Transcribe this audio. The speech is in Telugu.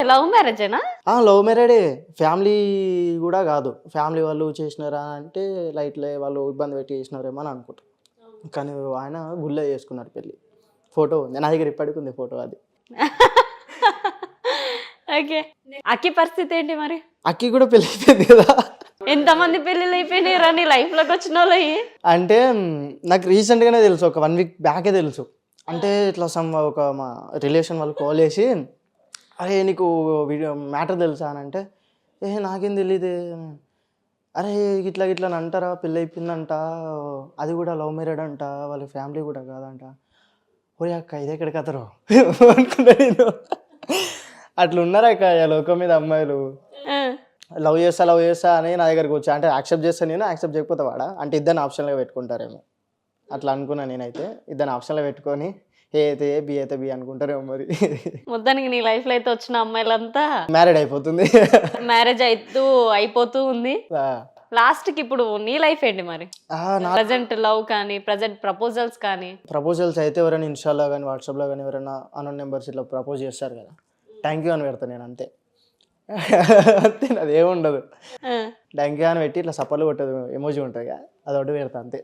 లవ్ మ్యారేజేనా? లవ్ మ్యారేడే, ఫ్యామిలీ కూడా కాదు. ఫ్యామిలీ వాళ్ళు చేసినారా అంటే లైట్లే, వాళ్ళు ఇబ్బంది పెట్టి చేసినారేమో అని అనుకుంటారు. కానీ ఆయన గుళ్ళో చేసుకున్నాడు పెళ్ళి. ఫోటో ఉంది నా దగ్గర, ఇప్పటికి ఉంది ఫోటో. అది ఓకే. అక్కి పరిస్థితి ఏంటి మరి? అక్కి కూడా పెళ్ళి అయిపోయింది కదా. ఎంతమంది పెళ్ళిళ్ళు అయిపోయినాయి రా నీ లైఫ్ లోకి వచ్చిన వాళ్ళు? అంటే నాకు రీసెంట్గానే తెలుసు, ఒక 1 వీక్ బ్యాకే తెలుసు. అంటే ఇట్లా ఒక మా రిలేషన్ వాళ్ళు కాల్ చేసి, అరే నీకు వీడియో మ్యాటర్ తెలుసా అని అంటే, నాకేం తెలియదు. అరే ఇట్లా ఇట్లా అని అంటారా, పెళ్ళి అయిపోయిందంట, అది కూడా లవ్ మ్యారేడ్ అంట, వాళ్ళ ఫ్యామిలీ కూడా కాదంట. ఓరే అక్క ఇదే ఎక్కడ కథరో అనుకున్నా నేను. అట్లా ఉన్నారక్క లోకం మీద అమ్మాయిలు. లవ్ చేస్తా అని నా దగ్గరకు వచ్చా. అంటే యాక్సెప్ట్ చేస్తా నేను, యాక్సెప్ట్ చేయకపోతే వాడా, అంటే ఇద్దరిని ఆప్షన్లో పెట్టుకుంటారేమో అట్లా అనుకున్నా నేనైతే. ఇద్దరిని ఆప్షన్లో పెట్టుకొని ఏ అయితే ఏ, బి అయితే బి అనుకుంటారేమో మరి. మొత్తానికి నీ లైఫ్ లో అయితే వచ్చిన అమ్మాయిలంతా మ్యారేడ్ అయిపోతుంది. మ్యారేజ్ అయిపోతూ ఉంది. లాస్ట్ కి ఇప్పుడు నీ లైఫ్ ఏంటి మరి? ప్రజెంట్ లవ్ కానీ, ప్రజెంట్ ప్రపోజల్స్ కానీ? ప్రపోజల్స్ అయితే ఎవరైనా ఇన్స్టాలో కానీ వాట్సాప్లో కానీ ఎవరైనా అన్నోన్ నెంబర్స్ ఇట్లా ప్రపోజ్ చేస్తారు కదా, థ్యాంక్ యూ అని పెడతాను నేను, అంతే. అంతే, అది ఏముండదు. థ్యాంక్ యూ అని పెట్టి ఇట్లా సపర్లు కొట్టదు ఎమోజీ ఉంటుంది కదా, అది ఒకటి పెడతా అంతే.